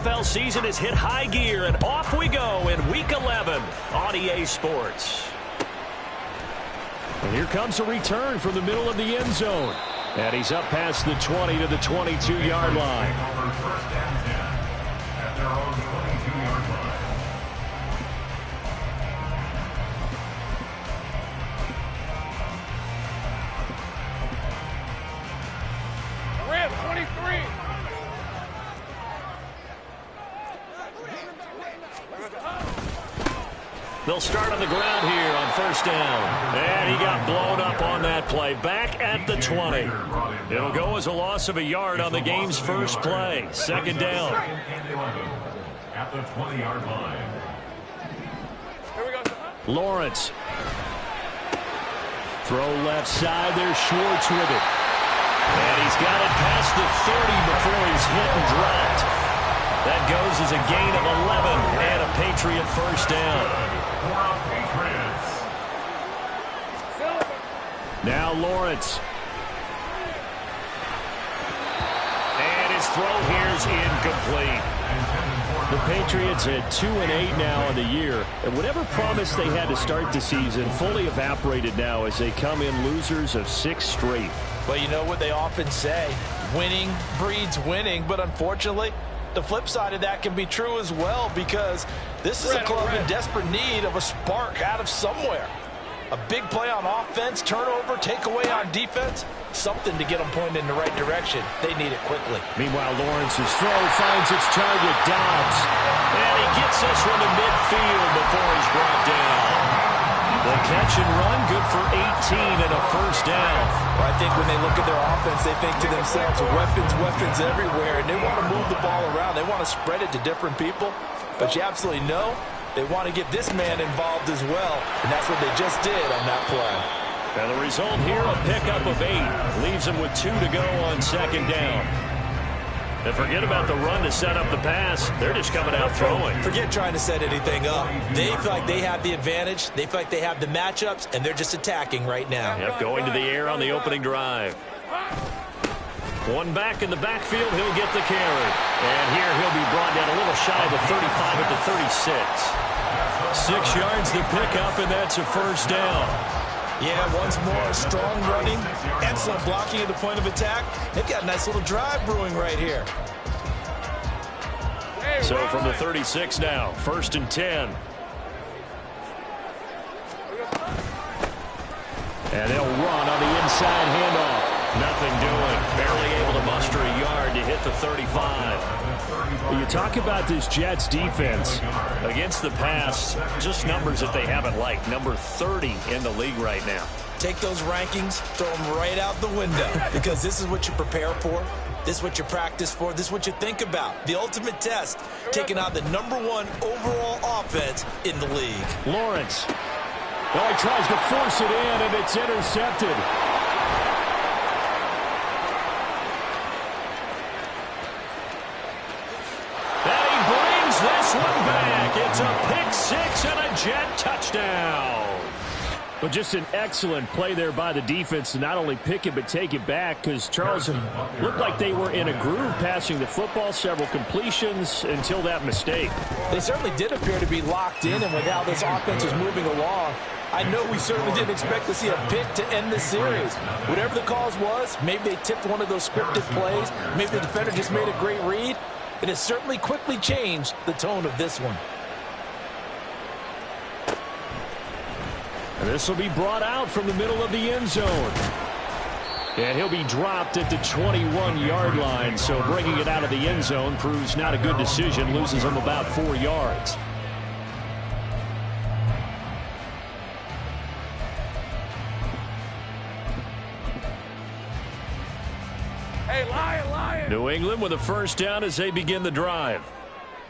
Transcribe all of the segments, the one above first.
NFL season has hit high gear, and off we go in Week 11 on EA Sports. And here comes a return from the middle of the end zone. And he's up past the 20 to the 22-yard line. Ram 23. They'll start on the ground here on first down. And he got blown up on that play. Back at the 20. It'll go as a loss of a yard on the game's first play. Second down. At the 20-yard line. Lawrence. Throw left side. There's Schwartz with it. And he's got it past the 30 before he's hit and dropped. That goes as a gain of 11 and a Patriot first down. Now Lawrence. And his throw here is incomplete. The Patriots at 2-8 now in the year. And whatever promise they had to start the season fully evaporated now as they come in losers of 6 straight. Well, you know what they often say, winning breeds winning, but unfortunately, the flip side of that can be true as well, because this is a club in desperate need of a spark out of somewhere. A big play on offense, turnover, takeaway on defense, something to get them pointed in the right direction. They need it quickly. Meanwhile, Lawrence's throw finds its target, Dobbs. And he gets this one to midfield before he's brought down. The catch and run, good for 18 and a first down. Well, I think when they look at their offense, they think to themselves, weapons everywhere, and they want to move the ball around. They want to spread it to different people, but you absolutely know they want to get this man involved as well, and that's what they just did on that play. And the result here, a pickup of 8. Leaves them with 2 to go on second down. And forget about the run to set up the pass. They're just coming out throwing. Forget trying to set anything up. They feel like they have the advantage. They feel like they have the matchups, and they're just attacking right now. Yep, going to the air on the opening drive. One back in the backfield, he'll get the carry. And here he'll be brought down a little shy of the 35 at the 36. 6 yards to pick up, and that's a first down. Yeah, once more, strong running, excellent blocking at the point of attack. They've got a nice little drive brewing right here. So from the 36 now, first and 10. And they'll run on the inside handoff. Nothing doing. Barely able to muster a yard to hit the 35. You talk about this Jets defense. Against the pass, just numbers that they haven't liked. Number 30 in the league right now. Take those rankings, throw them right out the window, because this is what you prepare for. This is what you practice for. This is what you think about. The ultimate test, taking on the #1 overall offense in the league. Lawrence. Oh, he tries to force it in, and it's intercepted. This one back. It's a pick 6 and a Jet touchdown. But just an excellent play there by the defense to not only pick it but take it back, because Charles looked like they were in a groove passing the football, several completions until that mistake. They certainly did appear to be locked in, and with how this offense is moving along, I know we certainly didn't expect to see a pick to end this series. Whatever the cause was, maybe they tipped one of those scripted plays, maybe the defender just made a great read. It has certainly quickly changed the tone of this one. And this will be brought out from the middle of the end zone. And he'll be dropped at the 21-yard line, so bringing it out of the end zone proves not a good decision, loses him about 4 yards. Hey, Lion. New England with a first down as they begin the drive.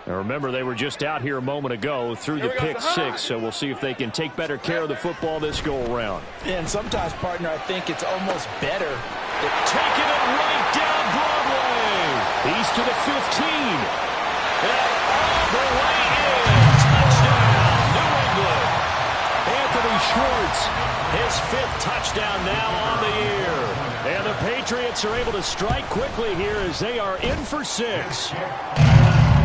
Now remember, they were just out here a moment ago through the pick 6, so we'll see if they can take better care of the football this go-around. And sometimes, partner, I think it's almost better. They're taking it right down Broadway. He's to the 15. And all the way in. Touchdown, New England. Anthony Schwartz. His 5th touchdown now on the year. And the Patriots are able to strike quickly here as they are in for 6.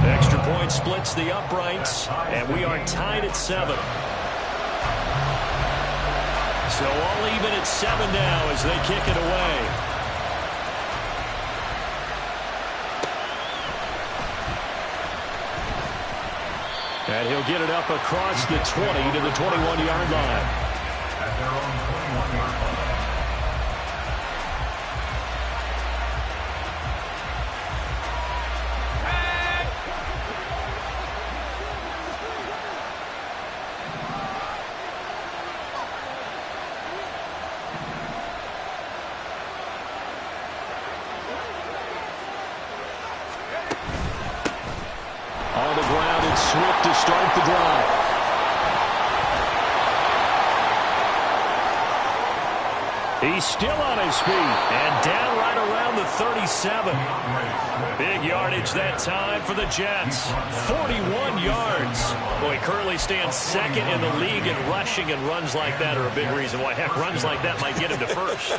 Extra point splits the uprights, and we are tied at 7. So all even at 7 now as they kick it away. And he'll get it up across the 20 to the 21-yard line. At their own 21-yard line. On the ground, it's Swift to start the drive. He's still on his feet. And down right around the 37. Big yardage that time for the Jets. 41 yards. Boy, he currently stands second in the league in rushing, and runs like that are a big reason why. Heck, runs like that might get him to first.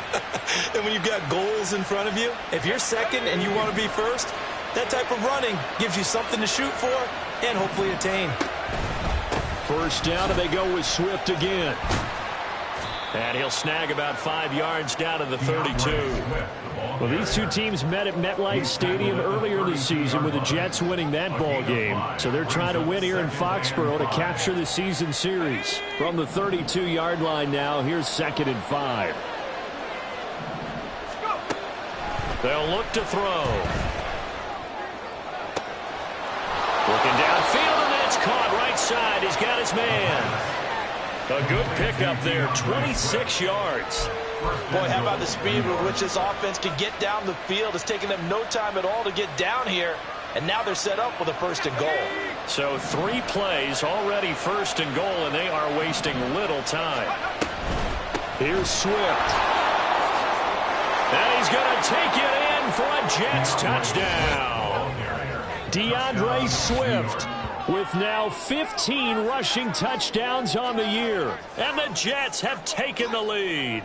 And when you've got goals in front of you, if you're second and you want to be first, that type of running gives you something to shoot for and hopefully attain. First down, and they go with Swift again. And he'll snag about 5 yards down to the 32. Well, these two teams met at MetLife Stadium earlier this season with the Jets winning that ball game. So they're trying to win here in Foxborough to capture the season series. From the 32-yard line now, here's 2nd and 5. They'll look to throw. Looking downfield, and that's caught right side. He's got his man. A good pickup there, 26 yards. Boy, how about the speed with which this offense can get down the field? It's taken them no time at all to get down here, and now they're set up with a 1st and goal. So 3 plays already 1st and goal, and they are wasting little time. Here's Swift. And he's going to take it in for a Jets touchdown. DeAndre Swift with now 15 rushing touchdowns on the year. And the Jets have taken the lead.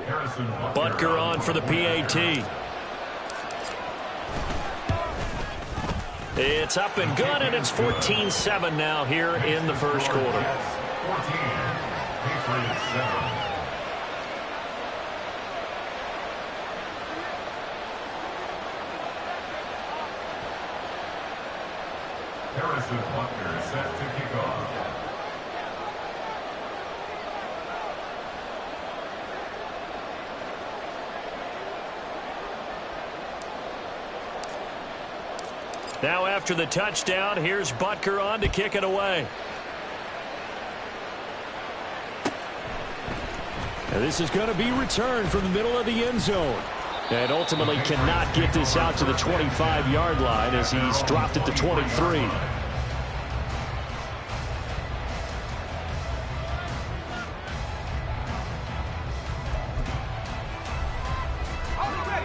Butker on for the PAT. It's up and good, and it's 14-7 now here in the first quarter. 14, Patriots 7. Harrison Butker set to kick off. Now after the touchdown, here's Butker on to kick it away. And this is going to be returned from the middle of the end zone. And ultimately cannot get this out to the 25-yard line as he's dropped at the 23.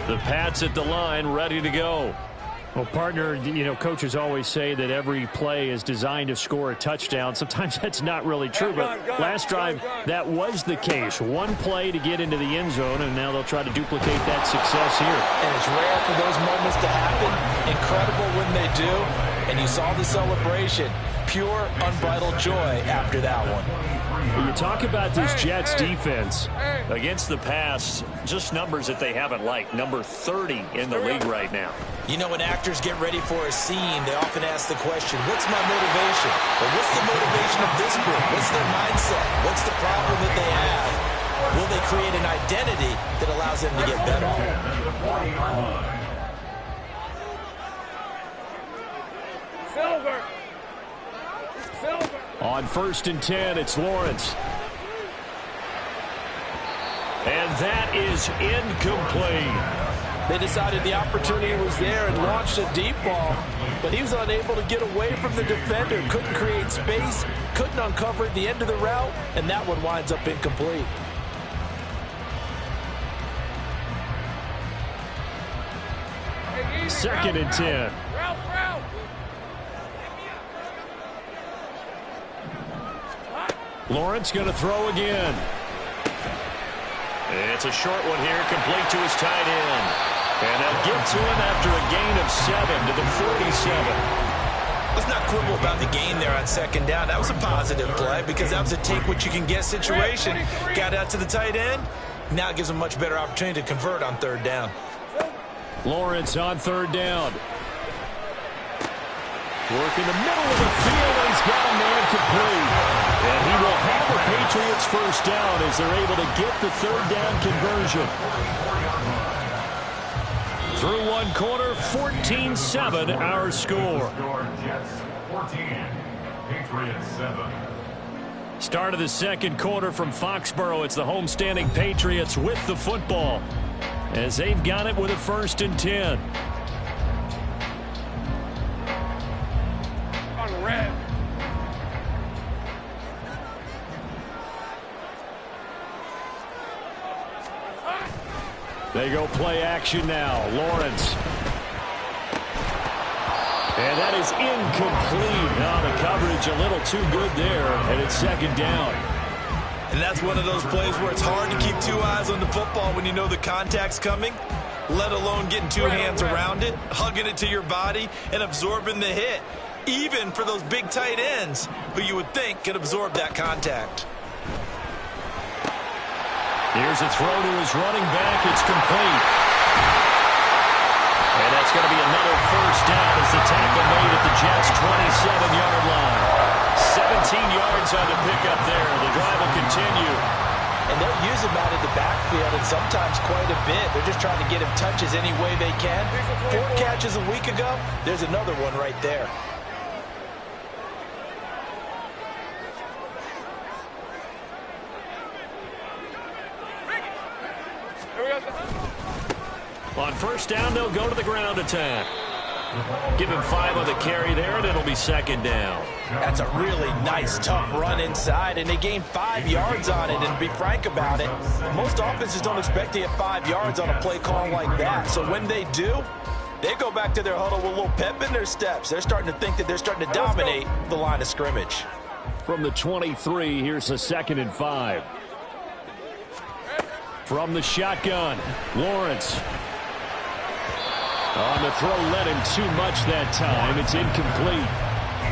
The Pats at the line, ready to go. Well, partner, you know, coaches always say that every play is designed to score a touchdown. Sometimes that's not really true, but last drive, that was the case. One play to get into the end zone, and now they'll try to duplicate that success here. And it's rare for those moments to happen. Incredible when they do. And you saw the celebration. Pure, unbridled joy after that one. You talk about this Jets defense. Against the pass, just numbers that they haven't liked. Number 30 in the league right now. You know, when actors get ready for a scene, they often ask the question, what's my motivation? Or what's the motivation of this group? What's their mindset? What's the problem that they have? Will they create an identity that allows them to get better? Silver. On 1st and 10, it's Lawrence. And that is incomplete. They decided the opportunity was there and launched a deep ball, but he was unable to get away from the defender, couldn't create space, couldn't uncover the end of the route, and that one winds up incomplete. Second and 10. Lawrence going to throw again. It's a short one here, complete to his tight end. And they'll get to him after a gain of 7 to the 47. Let's not quibble about the gain there on second down. That was a positive play because that was a take-what-you-can-get situation. Got out to the tight end. Now it gives him a much better opportunity to convert on third down. Lawrence on third down. Work in the middle of the field, and he's got a man complete. And he will have the Patriots first down as they're able to get the third down conversion. Through one quarter, 14-7 our score. Jets 14, Patriots 7. Start of the second quarter from Foxborough. It's the homestanding Patriots with the football as they've got it with a 1st and 10. On red. They go play action now. Lawrence. And that is incomplete. Now the coverage a little too good there, and it's second down. And that's one of those plays where it's hard to keep 2 eyes on the football when you know the contact's coming, let alone getting 2 hands around it, hugging it to your body, and absorbing the hit, even for those big tight ends who you would think could absorb that contact. Here's a throw to his running back. It's complete. And that's going to be another first down as the tackle made at the Jets' 27-yard line. 17 yards on the pickup there. The drive will continue. And they'll use him out of the backfield, and sometimes quite a bit. They're just trying to get him touches any way they can. 4 catches a week ago. There's another one right there. On first down, they'll go to the ground attack. Give him 5 on the carry there, and it'll be second down. That's a really nice, tough run inside, and they gained 5 yards on it. And to be frank about it, most offenses don't expect to get 5 yards on a play call like that. So when they do, they go back to their huddle with a little pep in their steps. They're starting to think that they're starting to dominate the line of scrimmage. From the 23, here's a 2nd and 5. From the shotgun, Lawrence. On the throw, led him too much that time. It's incomplete.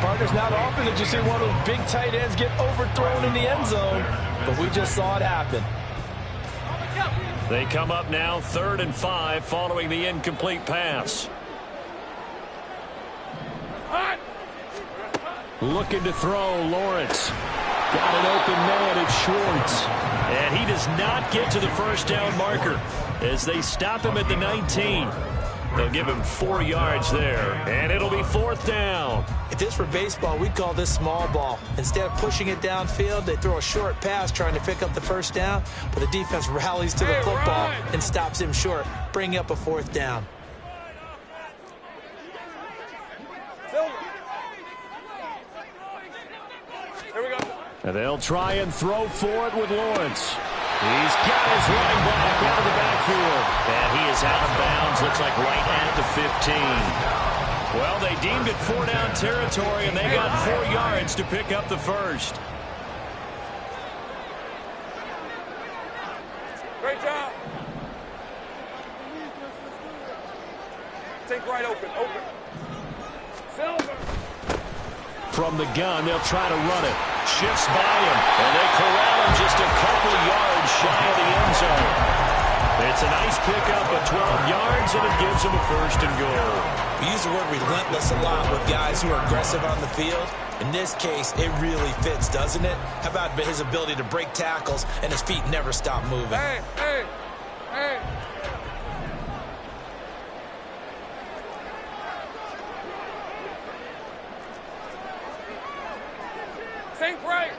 Partners, not often that you see one of those big tight ends get overthrown in the end zone, but we just saw it happen. They come up now 3rd and 5 following the incomplete pass. Looking to throw, Lawrence. Got an open man, it's Schwartz. And he does not get to the first down marker as they stop him at the 19. They'll give him 4 yards there, and it'll be 4th down. If this were baseball, we'd call this small ball. Instead of pushing it downfield, they throw a short pass trying to pick up the first down, but the defense rallies to the football and stops him short, bringing up a 4th down. Here we go. And they'll try and throw for it with Lawrence. He's got his running back out of the backfield. And he is out of bounds, looks like right at the 15. Well, they deemed it 4-down territory, and they got 4 yards to pick up the first. Great job. Take right open. Silver. From the gun, they'll try to run it. Shifts by him, and they corral him just a couple of yards shy of the end zone. It's a nice pickup of 12 yards, and it gives him a 1st and goal. We use the word relentless a lot with guys who are aggressive on the field. In this case, it really fits, doesn't it? How about his ability to break tackles and his feet never stop moving? Hey. Think right.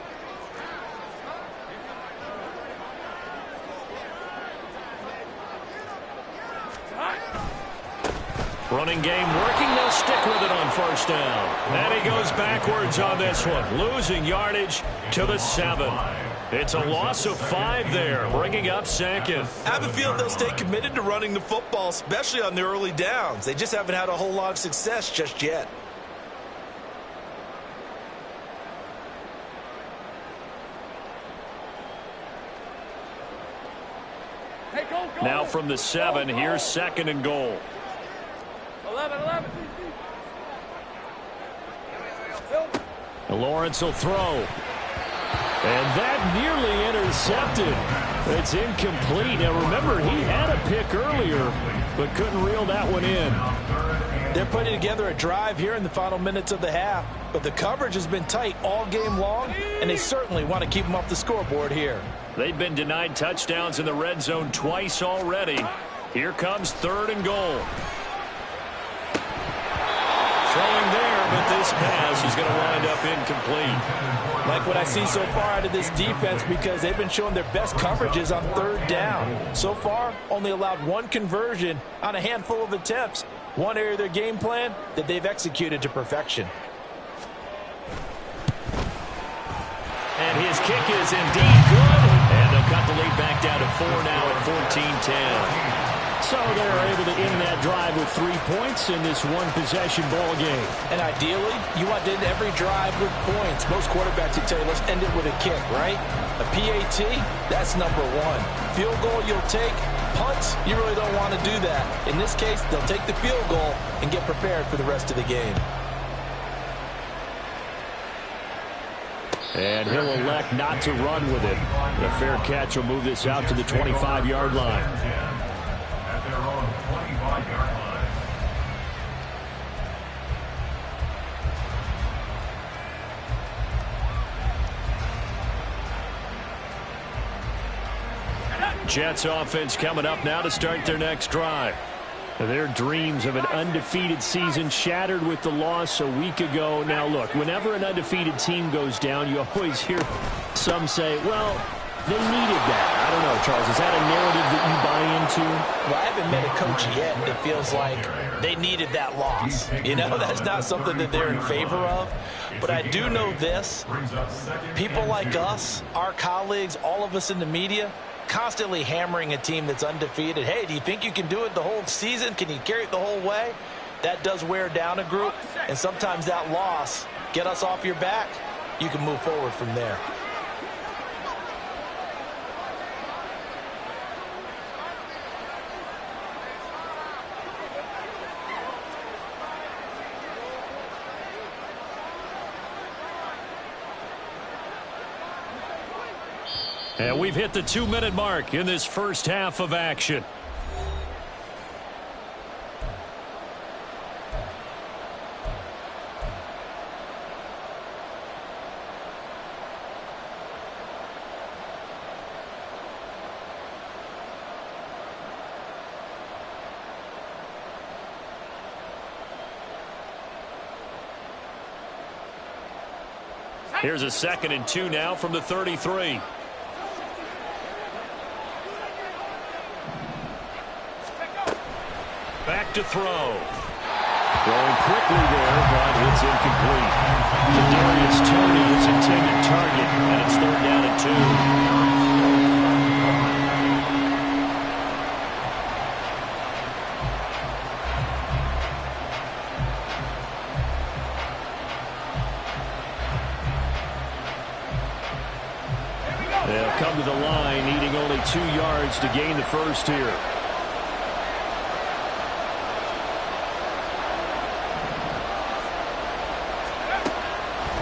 Running game working. They'll stick with it on first down. And he goes backwards on this one, losing yardage to the 7. It's a loss of 5 there, bringing up 2nd. I have a feeling they'll stay committed to running the football, especially on the early downs. They just haven't had a whole lot of success just yet. Hey, go. Now from the 7, here's 2nd and goal. 11. Lawrence will throw. And that nearly intercepted. It's incomplete. Now remember, he had a pick earlier, but couldn't reel that one in. They're putting together a drive here in the final minutes of the half, but the coverage has been tight all game long, and they certainly want to keep them off the scoreboard here. They've been denied touchdowns in the red zone twice already. Here comes 3rd and goal. Throwing there, but this pass is going to wind up incomplete. Like what I see so far out of this defense, because they've been showing their best coverages on 3rd down. So far, only allowed 1 conversion on a handful of attempts. One area of their game plan that they've executed to perfection. And his kick is indeed good. And they'll cut the lead back down to 4 now at 14-10. So they're able to end that drive with 3 points in this one-possession ball game. And ideally, you want to end every drive with points. Most quarterbacks would tell you, let's end it with a kick, right? A PAT, that's number 1. Field goal you'll take. Punts, you really don't want to do that. In this case, they'll take the field goal and get prepared for the rest of the game. And he'll elect not to run with it. The fair catch will move this out to the 25-yard line. At their own 25-yard line. Jets offense coming up now to start their next drive. Their dreams of an undefeated season shattered with the loss a week ago. Now, look, whenever an undefeated team goes down, you always hear some say, well, they needed that. I don't know, Charles. Is that a narrative that you buy into? Well, I haven't met a coach yet that feels like they needed that loss. You know, that's not something that they're in favor of. But I do know this. People like us, our colleagues, all of us in the media, constantly hammering a team that's undefeated. Hey, do you think you can do it the whole season? Can you carry it the whole way? That does wear down a group, and sometimes that loss, get us off your back, you can move forward from there. And we've hit the 2-minute mark in this first half of action. Here's a 2nd and 2 now from the 33. Back to throw. Throwing quickly there, but it's incomplete. Kadarius Toney, his intended target, and it's 3rd down and 2. They'll come to the line, needing only 2 yards to gain the first here.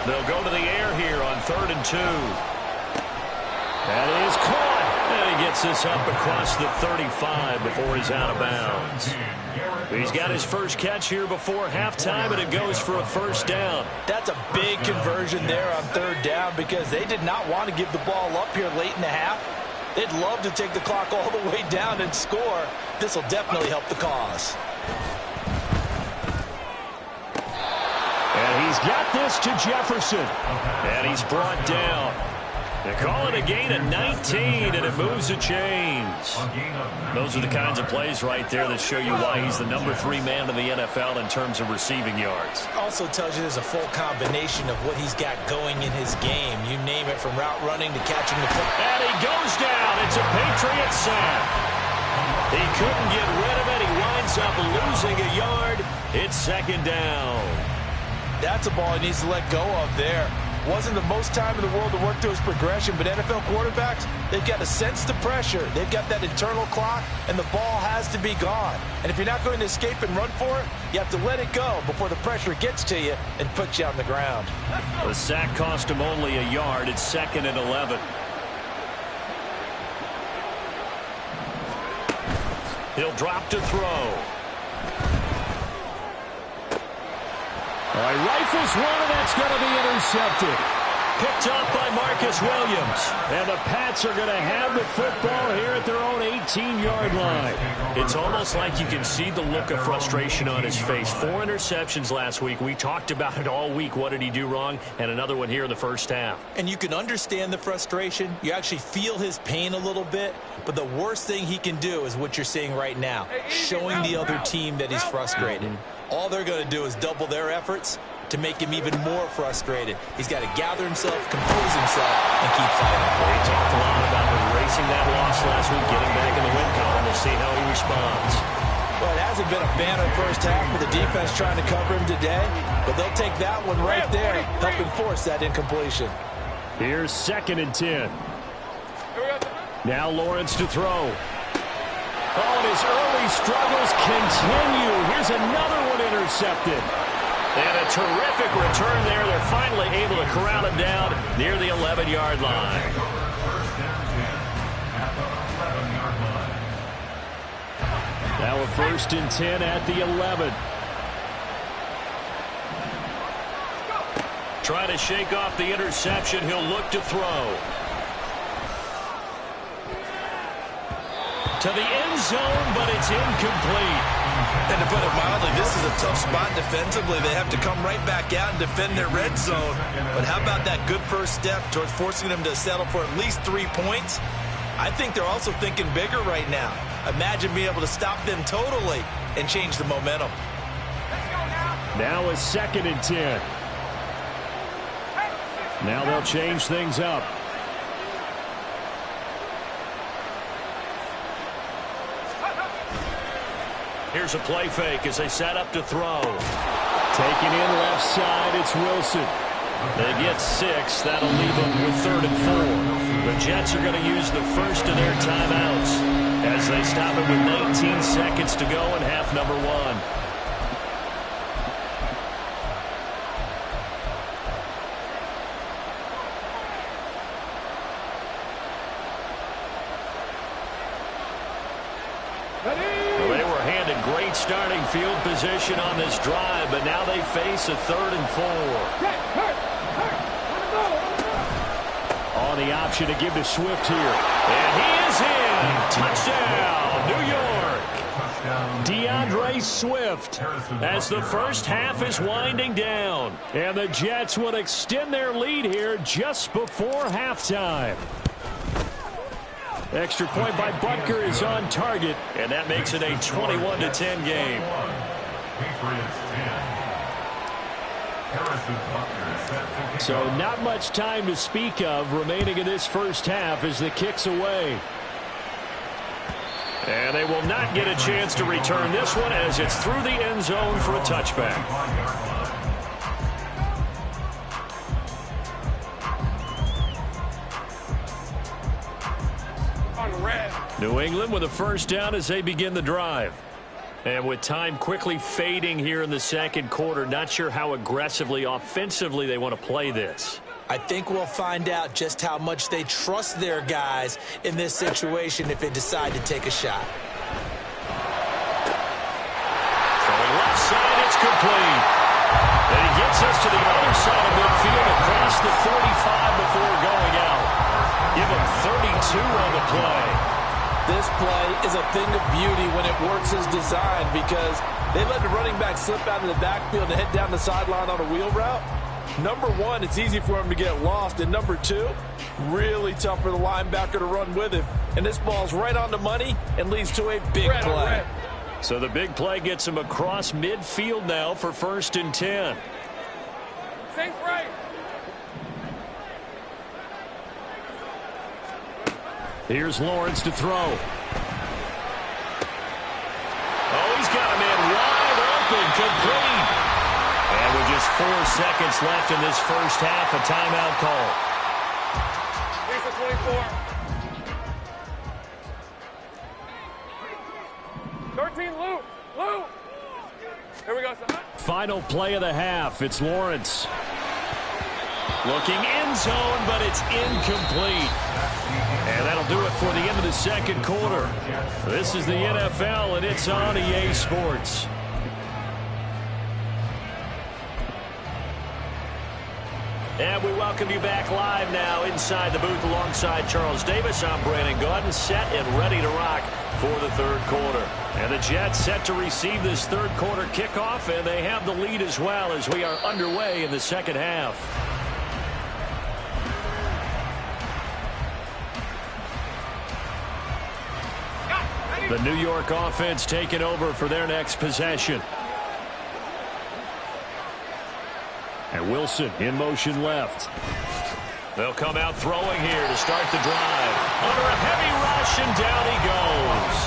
They'll go to the air here on 3rd and 2. That is caught. And he gets this up across the 35 before he's out of bounds. He's got his first catch here before halftime, and it goes for a 1st down. That's a big conversion there on 3rd down because they did not want to give the ball up here late in the half. They'd love to take the clock all the way down and score. This will definitely help the cause. And he's got this to Jefferson. And he's brought down. They call it a gain of 19, and it moves the chains. Those are the kinds of plays right there that show you why he's the number 3 man in the NFL in terms of receiving yards. Also tells you there's a full combination of what he's got going in his game. You name it, from route running to catching the football. And he goes down. It's a Patriot sack. He couldn't get rid of it. He winds up losing a yard. It's 2nd down. That's a ball he needs to let go of there. Wasn't the most time in the world to work through his progression, but NFL quarterbacks, they've got to sense the pressure. They've got that internal clock, and the ball has to be gone. And if you're not going to escape and run for it, you have to let it go before the pressure gets to you and puts you on the ground. The sack cost him only a yard. It's 2nd and 11. He'll drop to throw. All right, rifles one, and that's going to be intercepted. Picked up by Marcus Williams. And the Pats are going to have the football here at their own 18-yard line. It's almost like you can see the look of frustration on his face. 4 interceptions last week. We talked about it all week. What did he do wrong? And another one here in the first half. And you can understand the frustration. You actually feel his pain a little bit. But the worst thing he can do is what you're seeing right now, showing the other team that he's frustrated. All they're going to do is double their efforts to make him even more frustrated. He's got to gather himself, compose himself, and keep fighting. We talked a lot about erasing that loss last week, getting back in the win column. We'll see how he responds. Well, it hasn't been a banner first half for the defense trying to cover him today, but they'll take that one right there, helping force that incompletion. Here's 2nd and 10. Now Lawrence to throw. Oh, and his early struggles continue. Here's another one intercepted. And a terrific return there. They're finally able to corral him down near the 11-yard line. Now a 1st and 10 at the 11. Trying to shake off the interception. He'll look to throw. To the end zone, but it's incomplete. And to put it mildly, this is a tough spot defensively. They have to come right back out and defend their red zone. But how about that good first step towards forcing them to settle for at least 3 points? I think they're also thinking bigger right now. Imagine being able to stop them totally and change the momentum. Now a 2nd and 10. Now they'll change things up. Here's a play fake as they set up to throw. Taking in left side, it's Wilson. They get 6. That'll leave them with 3rd and 4. The Jets are going to use the first of their timeouts as they stop it with 19 seconds to go in half number 1. Great starting field position on this drive, but now they face a 3rd and 4. On the option to give to Swift here. And he is in. Touchdown, New York. DeAndre Swift as the first half is winding down. And the Jets will extend their lead here just before halftime. Extra point by Butker is on target. And that makes it a 21-10 game. So not much time to speak of remaining in this first half as the kick's away. And they will not get a chance to return this one as it's through the end zone for a touchback. New England with a first down as they begin the drive. And with time quickly fading here in the second quarter, not sure how aggressively, offensively they want to play this. I think we'll find out just how much they trust their guys in this situation if they decide to take a shot. Throwing left side, it's complete. And he gets us to the other side of midfield across the 35 before going out. Give him 32 on the play. This play is a thing of beauty when it works as designed because they let the running back slip out of the backfield and head down the sideline on a wheel route. Number one, it's easy for him to get lost. And number two, really tough for the linebacker to run with him. And this ball's right on the money and leads to a big play. So the big play gets him across midfield now for 1st and 10. Safe right. Here's Lawrence to throw. Oh, he's got a man wide open, complete. And with just 4 seconds left in this first half. A timeout call. Lisa 24. 13, Lou. Lou. Here we go, son. Final play of the half. It's Lawrence. Looking end zone, but it's incomplete. And that'll do it for the end of the second quarter. This is the NFL, and it's on EA Sports. And we welcome you back live now inside the booth alongside Charles Davis. I'm Brandon Gaudin, set and ready to rock for the third quarter. And the Jets set to receive this third quarter kickoff, and they have the lead as well as we are underway in the second half. The New York offense taking over for their next possession. And Wilson in motion left. They'll come out throwing here to start the drive. Under a heavy rush, and down he goes.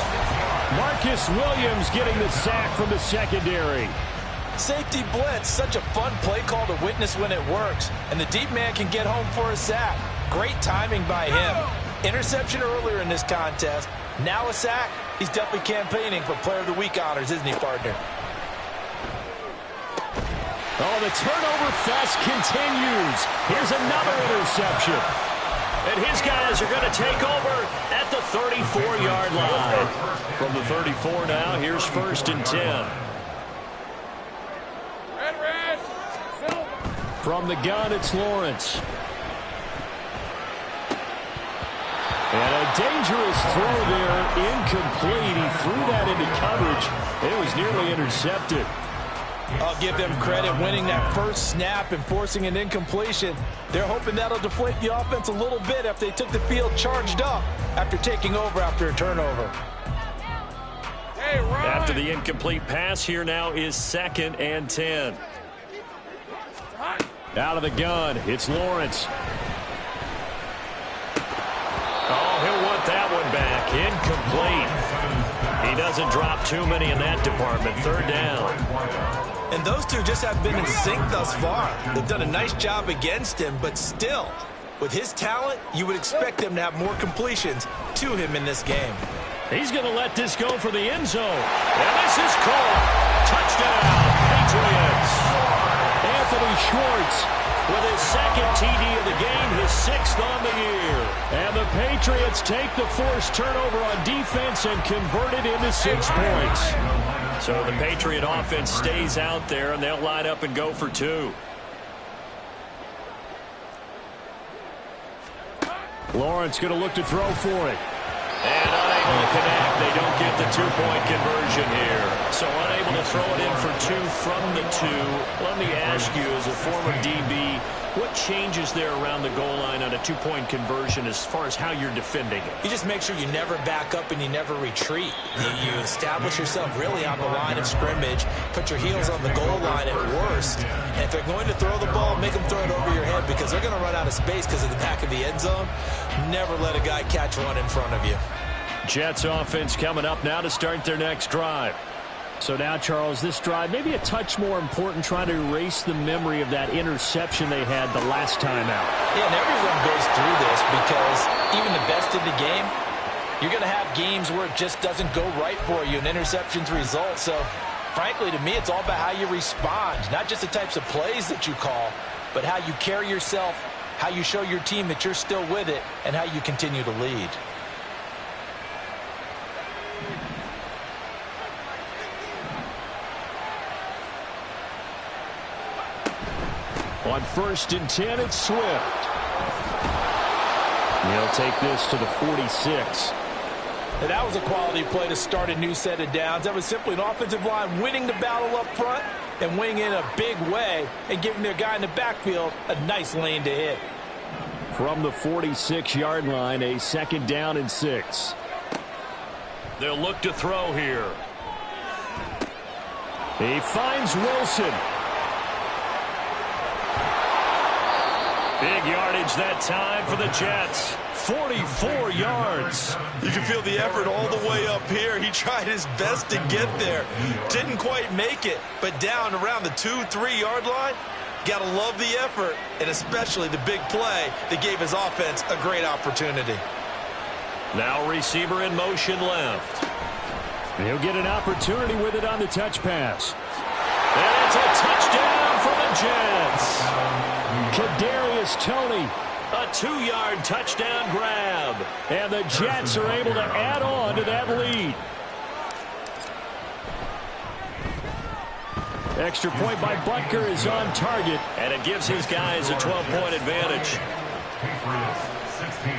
Marcus Williams getting the sack from the secondary. Safety blitz, such a fun play call to witness when it works. And the deep man can get home for a sack. Great timing by him. Interception earlier in this contest. Now a sack. He's definitely campaigning for Player of the Week honors, isn't he, partner? Oh, the turnover fest continues. Here's another interception. And his guys are going to take over at the 34-yard line. From the 34 now, here's 1st and 10. Red. Silver. From the gun, it's Lawrence. And a dangerous throw there, incomplete. He threw that into coverage. It was nearly intercepted. I'll give them credit winning that first snap and forcing an incompletion. They're hoping that'll deflate the offense a little bit after they took the field charged up after taking over after a turnover. Hey, Ryan. After the incomplete pass, here now is 2nd and 10. Out of the gun, it's Lawrence. Oh, he'll want that one back. Incomplete. He doesn't drop too many in that department. 3rd down. And those two just have been in sync thus far. They've done a nice job against him, but still, with his talent, you would expect them to have more completions to him in this game. He's going to let this go for the end zone. And this is caught. Touchdown, Patriots. Anthony Schwartz with his 2nd TD of the game, his 6th on the year. And the Patriots take the forced turnover on defense and convert it into 6 points. So the Patriot offense stays out there, and they'll line up and go for 2. Lawrence going to look to throw for it. And unable to connect. They don't get the 2-point conversion here. So unable to throw it in for 2 from the 2. Let me ask you, as a former DB, what changes there around the goal line on a 2-point conversion as far as how you're defending it? You just make sure you never back up and you never retreat. You establish yourself really on the line of scrimmage, put your heels on the goal line at worst. And if they're going to throw the ball, make them throw it over your head because they're going to run out of space because of the back of the end zone. Never let a guy catch one in front of you. Jets offense coming up now to start their next drive. So now, Charles, this drive maybe a touch more important, trying to erase the memory of that interception they had the last time out. Yeah, and everyone goes through this because even the best in the game, you're going to have games where it just doesn't go right for you and interceptions result. So, frankly, to me, it's all about how you respond, not just the types of plays that you call, but how you carry yourself, how you show your team that you're still with it, and how you continue to lead. On 1st and 10, it's Swift. He'll take this to the 46. And that was a quality play to start a new set of downs. That was simply an offensive line winning the battle up front and winning in a big way and giving their guy in the backfield a nice lane to hit. From the 46-yard line, a 2nd down and 6. They'll look to throw here. He finds Wilson. Big yardage that time for the Jets. 44 yards. You can feel the effort all the way up here. He tried his best to get there. Didn't quite make it, but down around the 2-3 yard line, Got to love the effort, and especially the big play that gave his offense a great opportunity. Now receiver in motion left. He'll get an opportunity with it on the touch pass. And it's a touchdown for the Jets. Kadarius Toney. A 2-yard touchdown grab. And the Jets are able to add on to that lead. Extra point by Butker is on target. And it gives his guys a 12-point advantage. Patriots 16.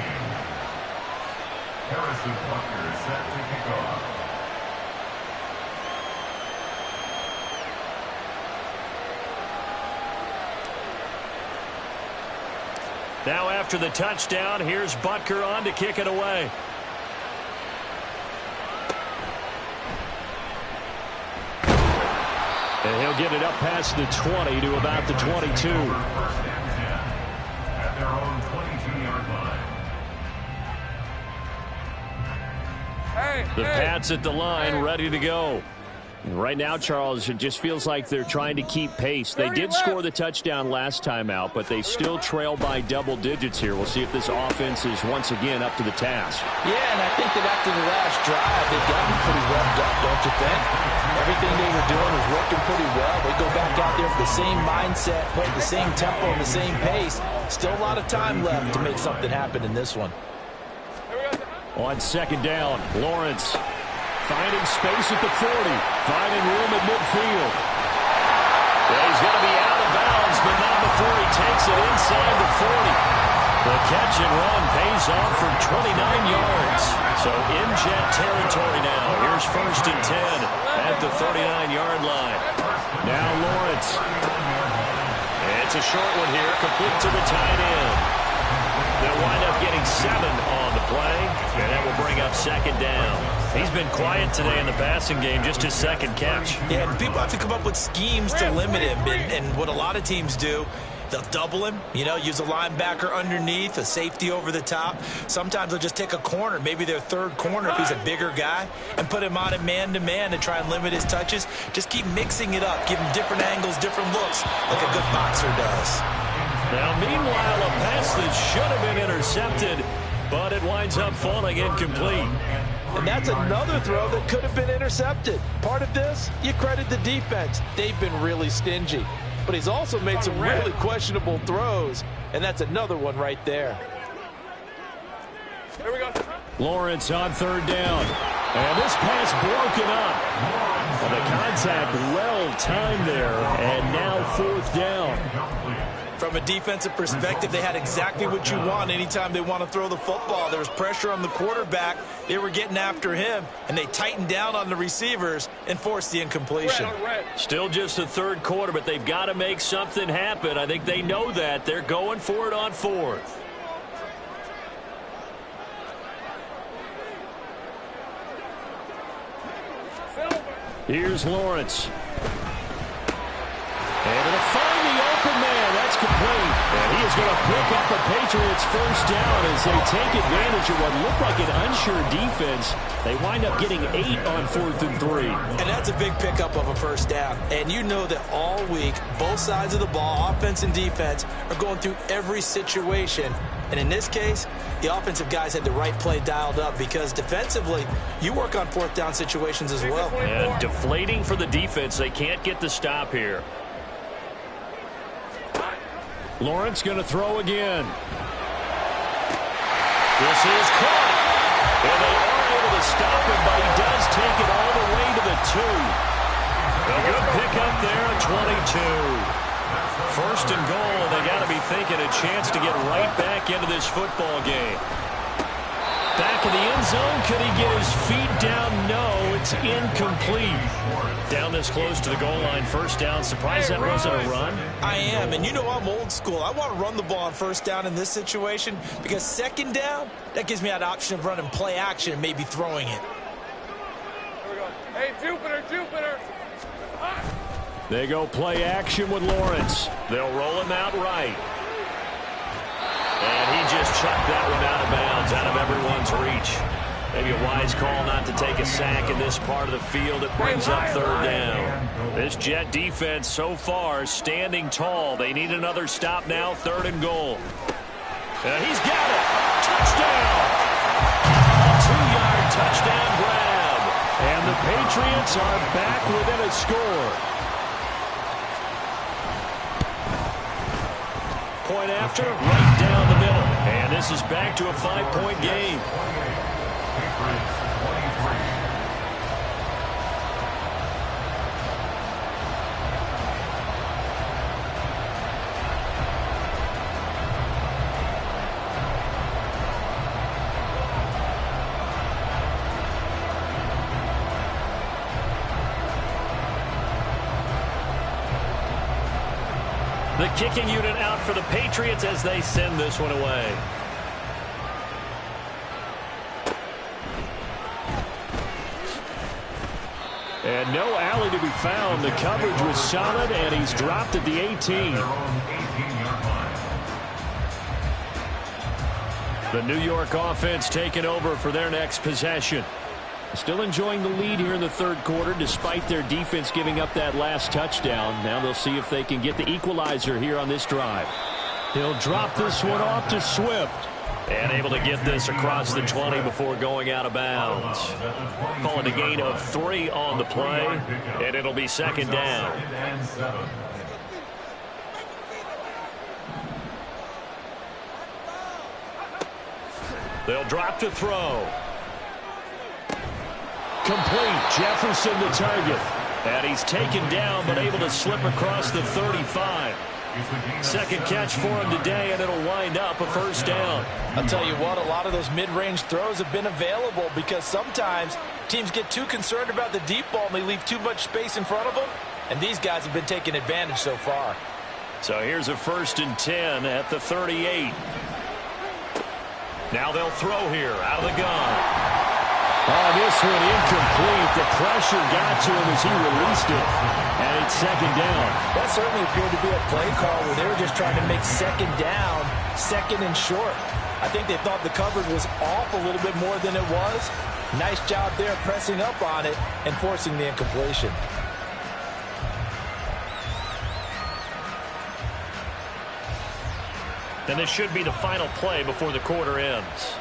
Harrison Butker is set to kick off. Now after the touchdown, here's Butker on to kick it away. And he'll get it up past the 20 to about the 22. First and 10 at their own 22-yard line. The Pats at the line, ready to go. And right now, Charles, it just feels like they're trying to keep pace. They did score the touchdown last time out, but they still trail by double digits here. We'll see if this offense is once again up to the task. Yeah, and I think that after the last drive, they've gotten pretty revved up, don't you think? Everything they were doing was working pretty well. They go back out there with the same mindset, playing the same tempo and the same pace. Still a lot of time left to make something happen in this one. On second down, Lawrence finding space at the 40, finding room at midfield. Well, he's going to be out of bounds, but not before he takes it inside the 40. The catch and run pays off for 29 yards. So in Jet territory now. Here's first and 10 at the 39-yard line. Now Lawrence. It's a short one here, complete to the tight end. They'll wind up getting 7 on the play, and that will bring up second down. He's been quiet today in the passing game, just his second catch. Yeah, and people have to come up with schemes to limit him, and what a lot of teams do, they'll double him, use a linebacker underneath, a safety over the top. Sometimes they'll just take a corner, maybe their third corner if he's a bigger guy, and put him on a man-to-man to try and limit his touches. Just keep mixing it up, give him different angles, different looks, like a good boxer does. Now, meanwhile, a pass that should have been intercepted, but it winds up falling incomplete. And that's another throw that could have been intercepted. Part of this, you credit the defense. They've been really stingy. But he's also made some really questionable throws, and that's another one right there. Here we go. Lawrence on third down. And this pass broken up. And the contact well timed there, and now fourth down. From a defensive perspective, they had exactly what you want anytime they want to throw the football. There was pressure on the quarterback. They were getting after him, and they tightened down on the receivers and forced the incompletion. Still just the third quarter, but they've got to make something happen. I think they know that. They're going for it on fourth. Here's Lawrence. And it'll find the open man. That's complete. And he is going to pick up the Patriots first down as they take advantage of what looked like an unsure defense. They wind up getting 8 on 4th and 3. And that's a big pickup of a first down. And you know that all week, both sides of the ball, offense and defense, are going through every situation. And in this case, the offensive guys had the right play dialed up because defensively, you work on fourth down situations as well. And deflating for the defense. They can't get the stop here. Lawrence going to throw again. This is caught. And they are able to stop him, but he does take it all the way to the 2. A good pickup there at 22. First and goal, and they got to be thinking a chance to get right back into this football game. Back in the end zone, could he get his feet down? No, it's incomplete. Down this close to the goal line, first down. Surprised that wasn't a run? I am, and you know I'm old school. I want to run the ball on first down in this situation because second down, that gives me that option of running play action and maybe throwing it. Here we go. Hey, Jupiter. They go play action with Lawrence. They'll roll him out right. And he just chucked that one out of bounds, out of everyone's reach. Maybe a wise call not to take a sack in this part of the field. It brings up third down. This Jet defense so far standing tall. They need another stop now, 3rd and goal. And he's got it. Touchdown. A 2-yard touchdown grab. And the Patriots are back within a score. Point after, right down the middle. And this is back to a 5-point game. The kicking unit out for the Patriots as they send this one away. And no alley to be found. The coverage was solid, and he's dropped at the 18. The New York offense taking over for their next possession. Still enjoying the lead here in the 3rd quarter despite their defense giving up that last touchdown. Now they'll see if they can get the equalizer here on this drive. He'll drop this one off to Swift. And able to get this across the 20 before going out of bounds. Call it a gain of 3 on the play, and it'll be 2nd down. They'll drop to throw. Complete. Jefferson the target. And he's taken down, but able to slip across the 35. 2nd catch for him today, and it'll wind up a 1st down. I'll tell you what, a lot of those mid-range throws have been available because sometimes teams get too concerned about the deep ball and they leave too much space in front of them, and these guys have been taking advantage so far. So here's a 1st and 10 at the 38. Now they'll throw here out of the gun. Oh, this one incomplete. The pressure got to him as he released it. And it's 2nd down. That certainly appeared to be a play call where they were just trying to make 2nd down, 2nd and short. I think they thought the coverage was off a little bit more than it was. Nice job there pressing up on it and forcing the incompletion. And this should be the final play before the quarter ends.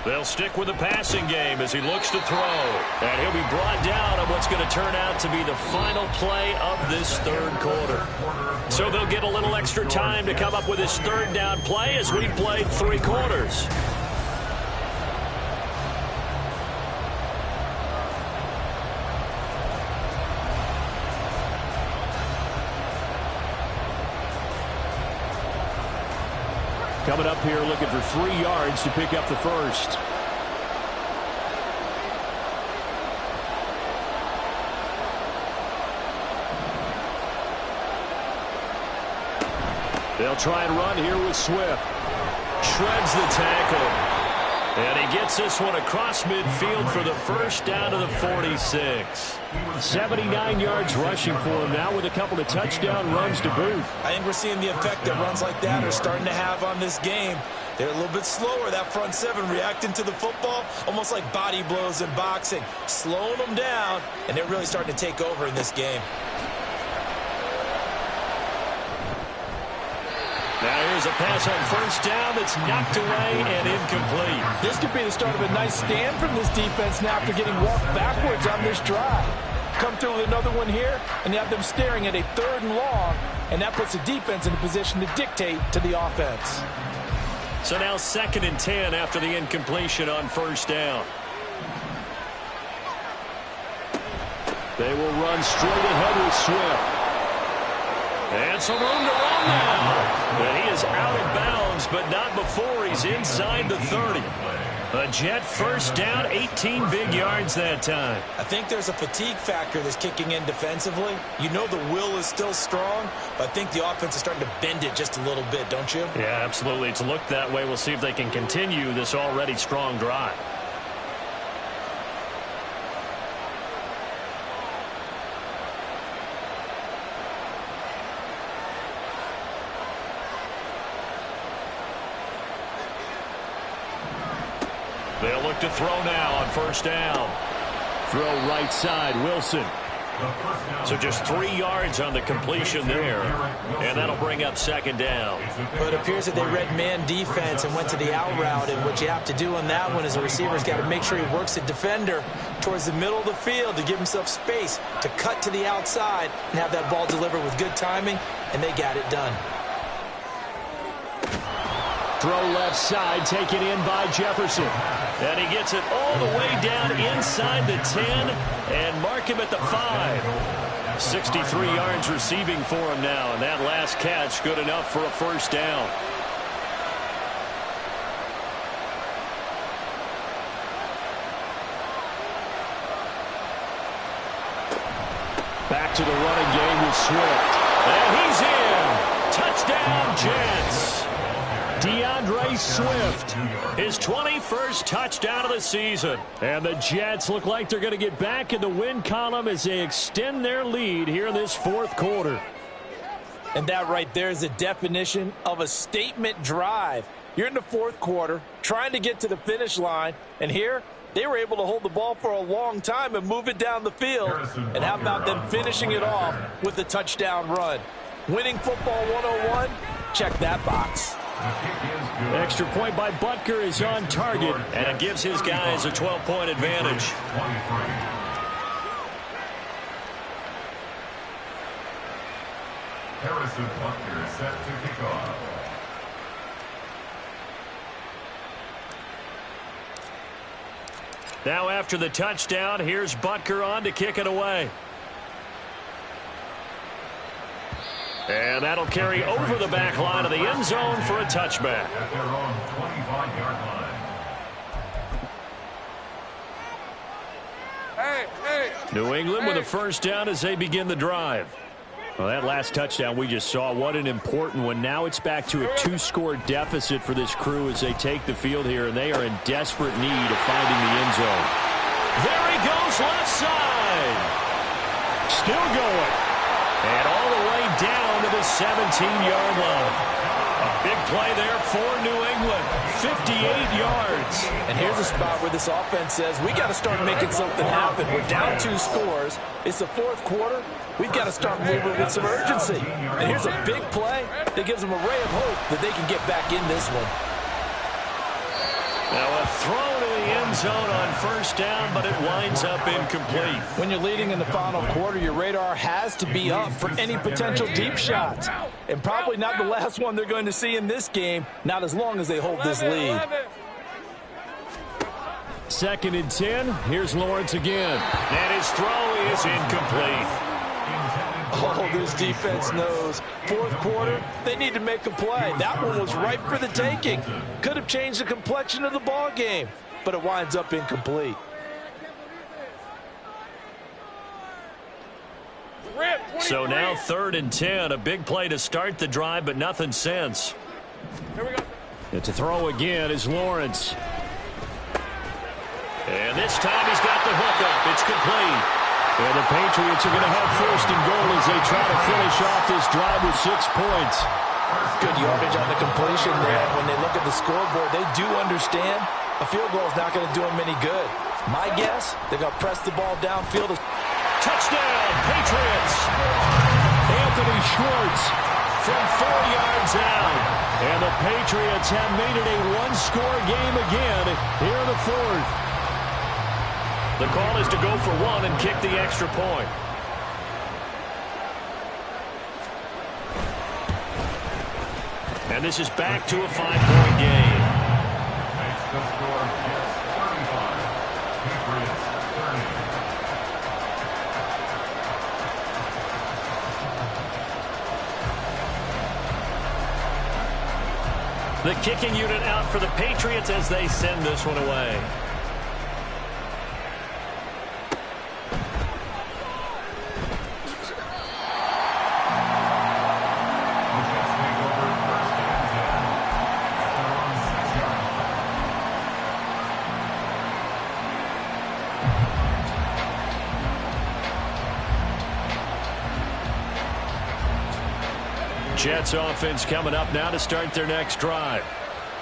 They'll stick with the passing game as he looks to throw. And he'll be brought down on what's going to turn out to be the final play of this 3rd quarter. So they'll get a little extra time to come up with his 3rd down play as we played 3 quarters. Coming up here looking for 3 yards to pick up the 1st. They'll try and run here with Swift. Shreds the tackle. And he gets this one across midfield for the 1st down to the 46. 79 yards rushing for him now with a couple of touchdown runs to boot. I think we're seeing the effect that runs like that are starting to have on this game. They're a little bit slower, that front 7, reacting to the football, almost like body blows in boxing, slowing them down, and they're really starting to take over in this game. Now here's a pass on 1st down that's knocked away and incomplete. This could be the start of a nice stand from this defense now after getting walked backwards on this drive. Come through with another one here, and you have them staring at a 3rd and long, and that puts the defense in a position to dictate to the offense. So now 2nd and 10 after the incompletion on 1st down. They will run straight ahead with Swift. And some room to run now. And he is out of bounds, but not before he's inside the 30. A Jet 1st down, 18 big yards that time. I think there's a fatigue factor that's kicking in defensively. You know the will is still strong, but I think the offense is starting to bend it just a little bit, don't you? Yeah, absolutely. It's looked that way. We'll see if they can continue this already strong drive. to throw now on first down. Throw right side, Wilson. So just 3 yards on the completion there, and that'll bring up second down. But it appears that they read man defense and went to the out route, and what you have to do on that one is the receiver's got to make sure he works the defender towards the middle of the field to give himself space to cut to the outside and have that ball delivered with good timing, and they got it done. Throw left side, taken in by Jefferson. And he gets it all the way down inside the 10 and mark him at the 5. 63 yards receiving for him now, and that last catch good enough for a first down. Back to the running game with Swift. And he's in. Touchdown, Jets. DeAndre Swift. His 21st touchdown of the season. And the Jets look like they're going to get back in the win column as they extend their lead here in this fourth quarter. And that right there is the definition of a statement drive. You're in the fourth quarter, trying to get to the finish line, and here they were able to hold the ball for a long time and move it down the field. And how about them finishing it off with the touchdown run? Winning football 101, check that box. Extra point by Butker is on target, and it gives his guys a 12-point advantage. Harrison Butker set to kick off. Now after the touchdown, here's Butker on to kick it away. And that'll carry over the back line of the end zone for a touchback. At their own 25-yard line. New England with a first down as they begin the drive. Well, that last touchdown we just saw, what an important one. Now it's back to a 2-score deficit for this crew as they take the field here, and they are in desperate need of finding the end zone. There he goes, left side. Still going. And all the way down to the 17-yard line. A big play there for New England. 58 yards. And here's a spot where this offense says, we got to start making something happen. We're down 2 scores. It's the fourth quarter. We've got to start moving with some urgency. And here's a big play that gives them a ray of hope that they can get back in this one. Now a throw to the end zone on first down, but it winds up incomplete. When you're leading in the final quarter, your radar has to be up for any potential deep shots. And probably not the last one they're going to see in this game, not as long as they hold this lead. 2nd and 10. Here's Lawrence again. And his throw is incomplete. Oh, this defense knows. Fourth quarter, they need to make a play. That one was ripe for the taking. Could have changed the complexion of the ball game, but it winds up incomplete. So now 3rd and 10. A big play to start the drive, but nothing since. Here we go. And to throw again is Lawrence. And this time he's got the hook up. It's complete. And the Patriots are going to have 1st and goal as they try to finish off this drive with 6 points. Good yardage on the completion there. When they look at the scoreboard, they do understand a field goal is not going to do them any good. My guess, they're going to press the ball downfield. Touchdown, Patriots. Anthony Schwartz From 4 yards out. And the Patriots have made it a 1-score game again here in the 4th. The call is to go for 1 and kick the extra point. And this is back to a 5-point game. Makes the score Jets 35, Patriots 30. The kicking unit out for the Patriots as they send this one away. Jets offense coming up now to start their next drive.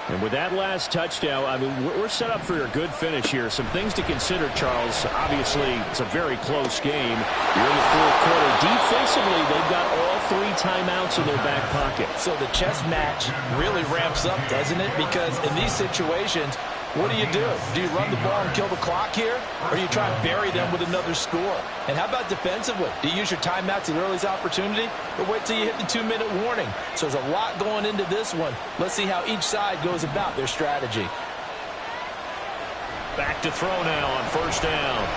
And with that last touchdown, I mean, we're set up for a good finish here. Some things to consider, Charles. Obviously, it's a very close game. You're in the fourth quarter. Defensively, they've got all 3 timeouts in their back pocket. So the chess match really ramps up, doesn't it? Because in these situations, what do? Do you run the ball and kill the clock here? Or do you try and bury them with another score? And how about defensively? Do you use your timeouts at earliest opportunity? Or wait till you hit the 2-minute warning? So there's a lot going into this one. Let's see how each side goes about their strategy. Back to throw now on first down.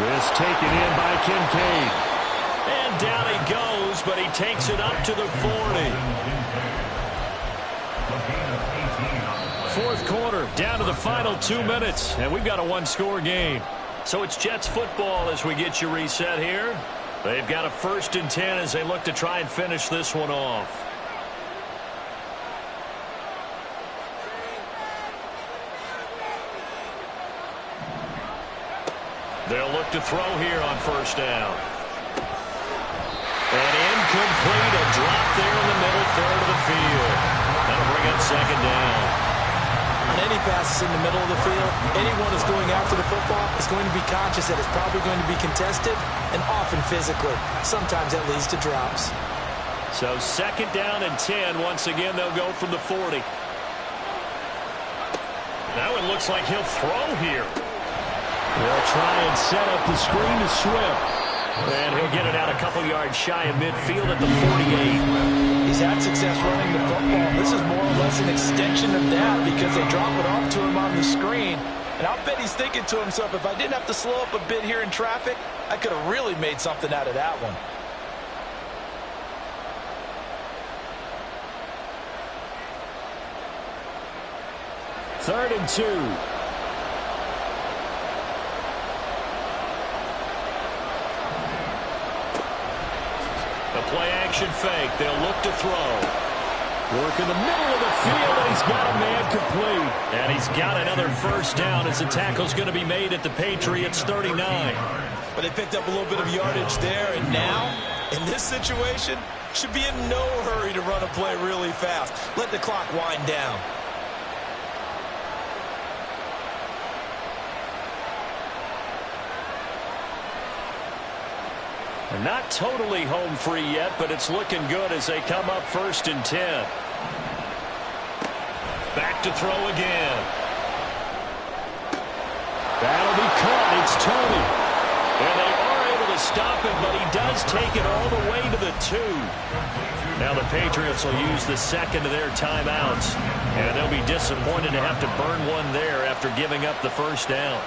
This taken in by Kincaid. And down he goes, but he takes it up to the 40. Fourth quarter, down to the final 2 minutes, and we've got a 1-score game. So it's Jets football as we get you reset here. They've got a 1st and 10 as they look to try and finish this one off. They'll look to throw here on first down. And incomplete, a drop there in the middle third of the field. That'll bring up second down. On any passes in the middle of the field, anyone that's going after the football is going to be conscious that it's probably going to be contested and often physically. Sometimes that leads to drops. So second down and 10. Once again, they'll go from the 40. Now it looks like he'll throw here. They'll try and set up the screen to Swift. And he'll get it out a couple yards shy of midfield at the 48. He's had success running the football. This is more or less an extension of that because they drop it off to him on the screen. And I'll bet he's thinking to himself, if I didn't have to slow up a bit here in traffic, I could have really made something out of that one. Third and 2. A play-action fake. They'll look to throw. Work in the middle of the field, and he's got a man complete. And he's got another first down as the tackle's going to be made at the Patriots' 39. But they picked up a little bit of yardage there, and now, in this situation, should be in no hurry to run a play really fast. Let the clock wind down. Not totally home free yet, but it's looking good as they come up 1st and 10. Back to throw again. That'll be caught. It's Tony. And they are able to stop him, but he does take it all the way to the 2. Now the Patriots will use the second of their timeouts, and they'll be disappointed to have to burn one there after giving up the first down.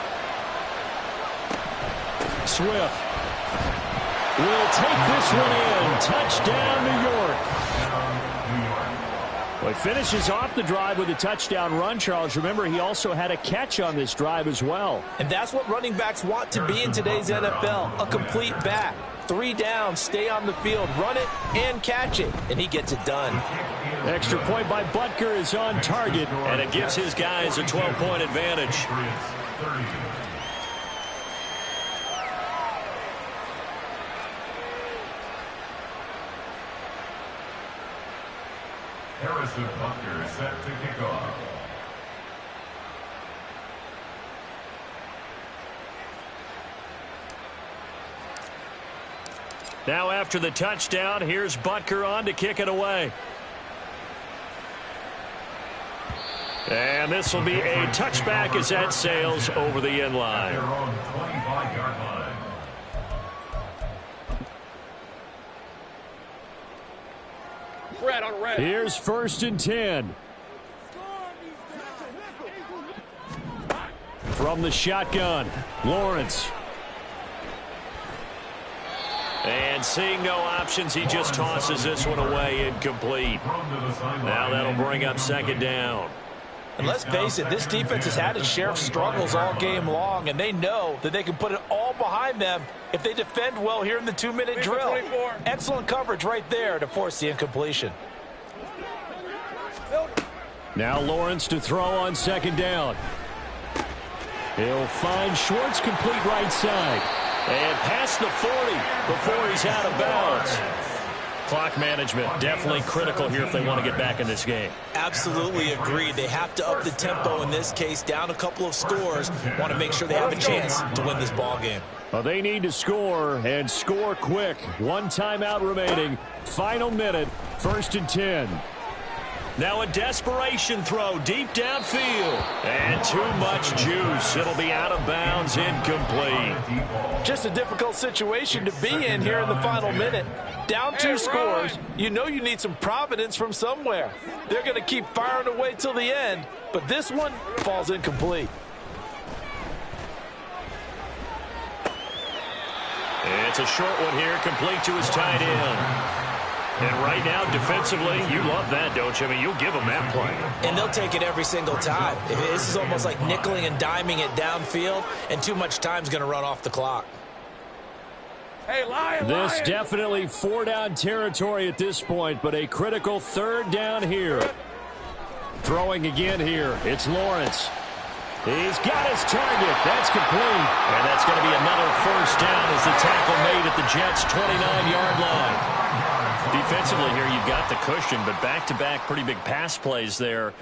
Swift will take this one in. Touchdown, New York. Well, he finishes off the drive with a touchdown run, Charles. Remember, he also had a catch on this drive as well. And that's what running backs want to be in today's NFL, a complete back. 3 downs, stay on the field, run it, and catch it. And he gets it done. Extra point by Butker is on target. And it gives his guys a 12-point advantage. Harrison Butker set to kick off. Now after the touchdown, here's Butker on to kick it away. And this will be a touchback as that sails over the end line. Their own 25-yard line. Red on red. Here's 1st and 10. From the shotgun, Lawrence. And seeing no options, he just tosses this one away, incomplete. Now that'll bring up second down. And let's face it, this defense has had its share of struggles all game long, and they know that they can put it all behind them if they defend well here in the 2-minute drill. 24. Excellent coverage right there to force the incompletion. Now Lawrence to throw on second down. He'll find Schwartz, complete right side. And past the 40 before he's out of bounds. Clock management, definitely critical here if they want to get back in this game. Absolutely agreed. They have to up the tempo in this case, down a couple of scores. Want to make sure they have a chance to win this ball game. Well, they need to score, and score quick. One timeout remaining. Final minute, 1st and 10. Now a desperation throw deep downfield. And too much juice. It'll be out of bounds, incomplete. Just a difficult situation to be in here in the final minute. Down 2 scores, you know you need some providence from somewhere. They're going to keep firing away till the end, but this one falls incomplete. It's a short one here, complete to his tight end. And right now, defensively, you love that, don't you? I mean, you'll give them that play. And they'll take it every single time. This is almost like nickeling and diming it downfield, and too much time's going to run off the clock. Hey, Lion, This Lion. definitely 4-down territory at this point, but a critical 3rd down here. Throwing again here. It's Lawrence. He's got his target. That's complete. And that's going to be another 1st down as the tackle made at the Jets' 29-yard line. Defensively here, you've got the cushion, but back-to-back pretty big pass plays there.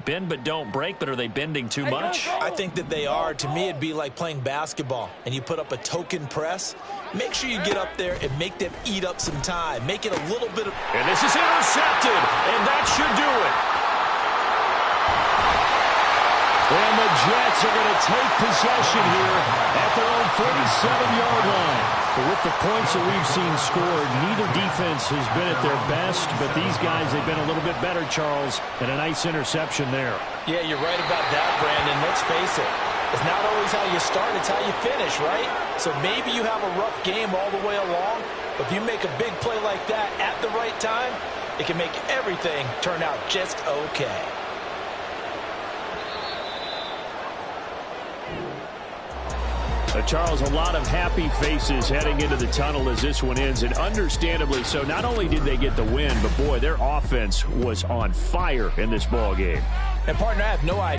Bend but don't break, but are they bending too much? I think that they are. To me, it'd be like playing basketball, and you put up a token press. Make sure you get up there and make them eat up some time. Make it a little bit of... And this is intercepted, and that should do it. And the Jets are going to take possession here at their own 47-yard line. But with the points that we've seen scored, neither defense has been at their best, but these guys, they've been a little bit better, Charles, and a nice interception there. Yeah, you're right about that, Brandon. Let's face it. It's not always how you start, it's how you finish, right? So maybe you have a rough game all the way along, but if you make a big play like that at the right time, it can make everything turn out just okay. Charles, a lot of happy faces heading into the tunnel as this one ends, and understandably so. Not only did they get the win, but boy, their offense was on fire in this ball game. And partner, I have no idea.